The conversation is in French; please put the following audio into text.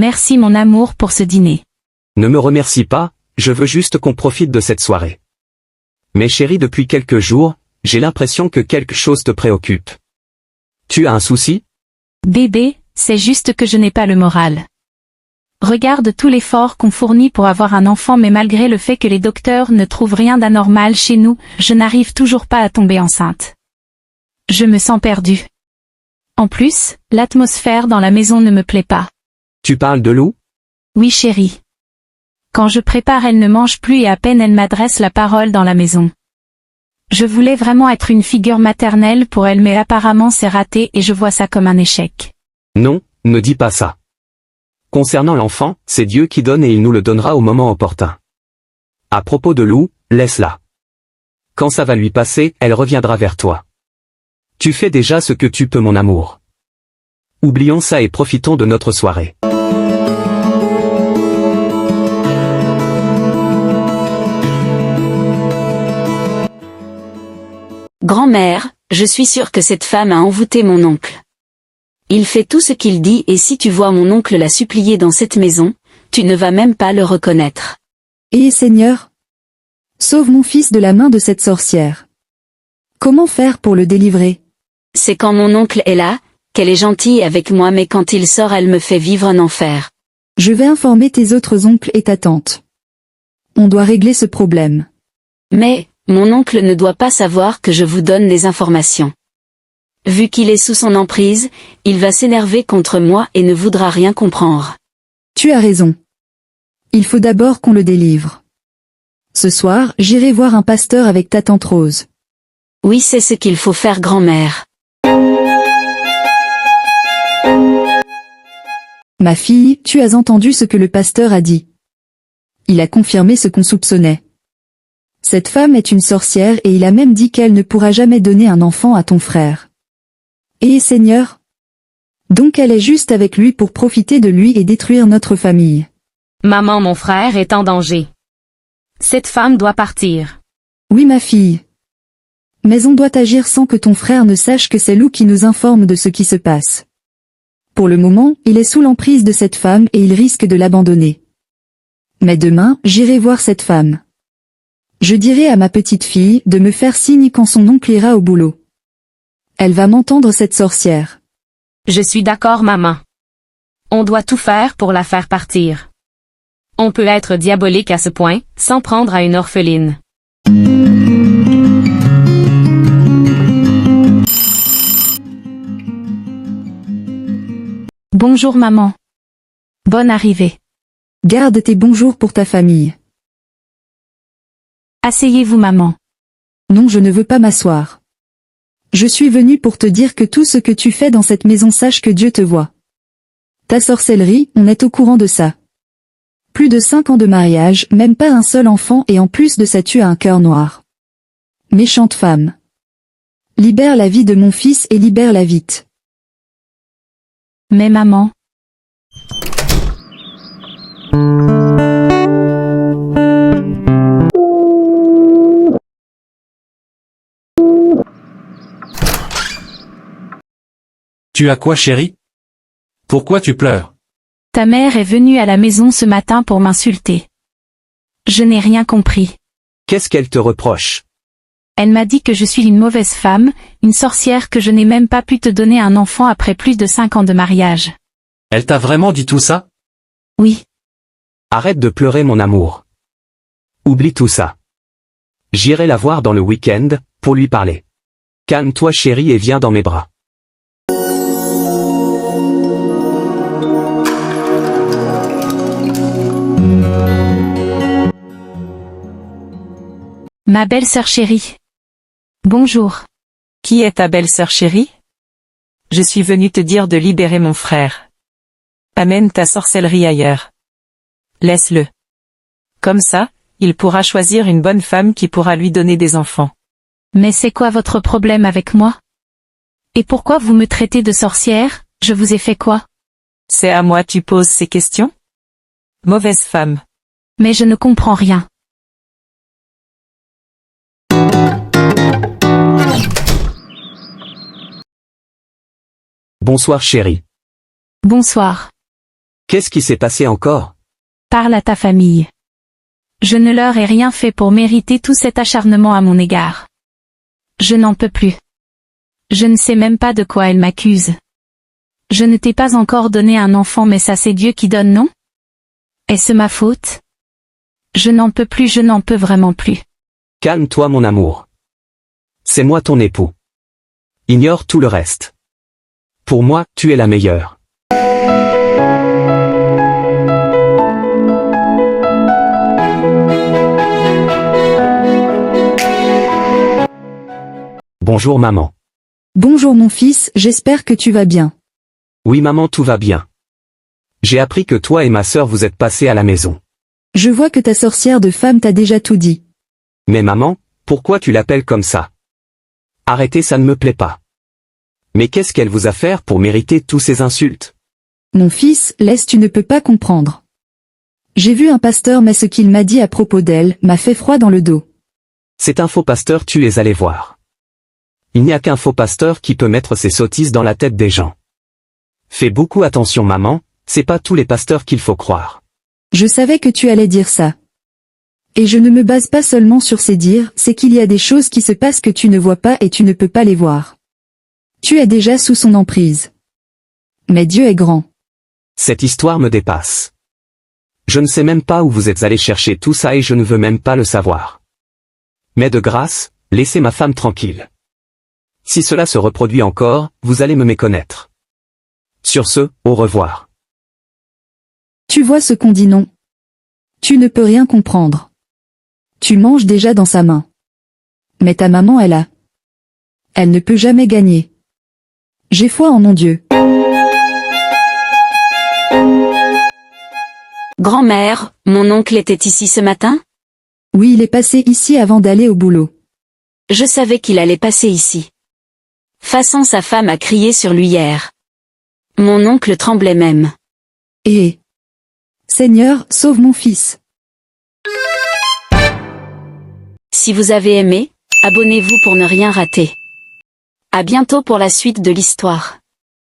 Merci mon amour pour ce dîner. Ne me remercie pas, je veux juste qu'on profite de cette soirée. Mais chérie, depuis quelques jours, j'ai l'impression que quelque chose te préoccupe. Tu as un souci? Bébé, c'est juste que je n'ai pas le moral. Regarde tout l'effort qu'on fournit pour avoir un enfant, mais malgré le fait que les docteurs ne trouvent rien d'anormal chez nous, je n'arrive toujours pas à tomber enceinte. Je me sens perdue. En plus, l'atmosphère dans la maison ne me plaît pas. Tu parles de Lou? Oui chérie. Quand je prépare, elle ne mange plus et à peine elle m'adresse la parole dans la maison. Je voulais vraiment être une figure maternelle pour elle, mais apparemment c'est raté et je vois ça comme un échec. Non, ne dis pas ça. Concernant l'enfant, c'est Dieu qui donne et il nous le donnera au moment opportun. À propos de Lou, laisse-la. Quand ça va lui passer, elle reviendra vers toi. Tu fais déjà ce que tu peux mon amour. Oublions ça et profitons de notre soirée. Grand-mère, je suis sûre que cette femme a envoûté mon oncle. Il fait tout ce qu'il dit et si tu vois mon oncle la supplier dans cette maison, tu ne vas même pas le reconnaître. Eh Seigneur, sauve mon fils de la main de cette sorcière. Comment faire pour le délivrer? C'est quand mon oncle est là, qu'elle est gentille avec moi, mais quand il sort elle me fait vivre un enfer. Je vais informer tes autres oncles et ta tante. On doit régler ce problème. Mais, mon oncle ne doit pas savoir que je vous donne des informations. Vu qu'il est sous son emprise, il va s'énerver contre moi et ne voudra rien comprendre. Tu as raison. Il faut d'abord qu'on le délivre. Ce soir, j'irai voir un pasteur avec ta tante Rose. Oui, c'est ce qu'il faut faire, grand-mère. Ma fille, tu as entendu ce que le pasteur a dit. Il a confirmé ce qu'on soupçonnait. Cette femme est une sorcière et il a même dit qu'elle ne pourra jamais donner un enfant à ton frère. Eh Seigneur! Donc elle est juste avec lui pour profiter de lui et détruire notre famille. Maman, mon frère est en danger. Cette femme doit partir. Oui ma fille. Mais on doit agir sans que ton frère ne sache que c'est Lou qui nous informe de ce qui se passe. Pour le moment, il est sous l'emprise de cette femme et il risque de l'abandonner. Mais demain, j'irai voir cette femme. Je dirai à ma petite fille de me faire signe quand son oncle ira au boulot. Elle va m'entendre, cette sorcière. Je suis d'accord, maman. On doit tout faire pour la faire partir. On peut être diabolique à ce point, sans prendre à une orpheline. Bonjour maman. Bonne arrivée. Garde tes bonjours pour ta famille. Asseyez-vous maman. Non, je ne veux pas m'asseoir. Je suis venue pour te dire que tout ce que tu fais dans cette maison, sache que Dieu te voit. Ta sorcellerie, on est au courant de ça. Plus de 5 ans de mariage, même pas un seul enfant et en plus de ça tu as un cœur noir. Méchante femme. Libère la vie de mon fils et libère-la vite. Mais maman. Tu as quoi, chérie? Pourquoi tu pleures? Ta mère est venue à la maison ce matin pour m'insulter. Je n'ai rien compris. Qu'est-ce qu'elle te reproche? Elle m'a dit que je suis une mauvaise femme, une sorcière, que je n'ai même pas pu te donner un enfant après plus de 5 ans de mariage. Elle t'a vraiment dit tout ça? Oui. Arrête de pleurer mon amour. Oublie tout ça. J'irai la voir dans le week-end, pour lui parler. Calme-toi chérie et viens dans mes bras. Ma belle-sœur chérie. Bonjour. Qui est ta belle-sœur chérie? Je suis venue te dire de libérer mon frère. Amène ta sorcellerie ailleurs. Laisse-le. Comme ça, il pourra choisir une bonne femme qui pourra lui donner des enfants. Mais c'est quoi votre problème avec moi? Et pourquoi vous me traitez de sorcière? Je vous ai fait quoi? C'est à moi tu poses ces questions? Mauvaise femme. Mais je ne comprends rien. Bonsoir chérie. Bonsoir. Qu'est-ce qui s'est passé encore? Parle à ta famille. Je ne leur ai rien fait pour mériter tout cet acharnement à mon égard. Je n'en peux plus. Je ne sais même pas de quoi elle m'accuse. Je ne t'ai pas encore donné un enfant, mais ça c'est Dieu qui donne, non? Est-ce ma faute? Je n'en peux plus, je n'en peux vraiment plus. Calme-toi mon amour. C'est moi ton époux. Ignore tout le reste. Pour moi, tu es la meilleure. Bonjour maman. Bonjour mon fils, j'espère que tu vas bien. Oui maman, tout va bien. J'ai appris que toi et ma sœur vous êtes passés à la maison. Je vois que ta sorcière de femme t'a déjà tout dit. Mais maman, pourquoi tu l'appelles comme ça? Arrêtez, ça ne me plaît pas. Mais qu'est-ce qu'elle vous a fait pour mériter tous ces insultes? Mon fils, laisse, tu ne peux pas comprendre. J'ai vu un pasteur, mais ce qu'il m'a dit à propos d'elle m'a fait froid dans le dos. C'est un faux pasteur, tu es allé voir. Il n'y a qu'un faux pasteur qui peut mettre ses sottises dans la tête des gens. Fais beaucoup attention maman, c'est pas tous les pasteurs qu'il faut croire. Je savais que tu allais dire ça. Et je ne me base pas seulement sur ces dires, c'est qu'il y a des choses qui se passent que tu ne vois pas et tu ne peux pas les voir. Tu es déjà sous son emprise. Mais Dieu est grand. Cette histoire me dépasse. Je ne sais même pas où vous êtes allé chercher tout ça et je ne veux même pas le savoir. Mais de grâce, laissez ma femme tranquille. Si cela se reproduit encore, vous allez me méconnaître. Sur ce, au revoir. Tu vois ce qu'on dit non. Tu ne peux rien comprendre. Tu manges déjà dans sa main. Mais ta maman est là. Elle ne peut jamais gagner. J'ai foi en mon Dieu. Grand-mère, mon oncle était ici ce matin? Oui, il est passé ici avant d'aller au boulot. Je savais qu'il allait passer ici. Façon, sa femme a crié sur lui hier. Mon oncle tremblait même. Et Seigneur, sauve mon fils. Si vous avez aimé, abonnez-vous pour ne rien rater. À bientôt pour la suite de l'histoire.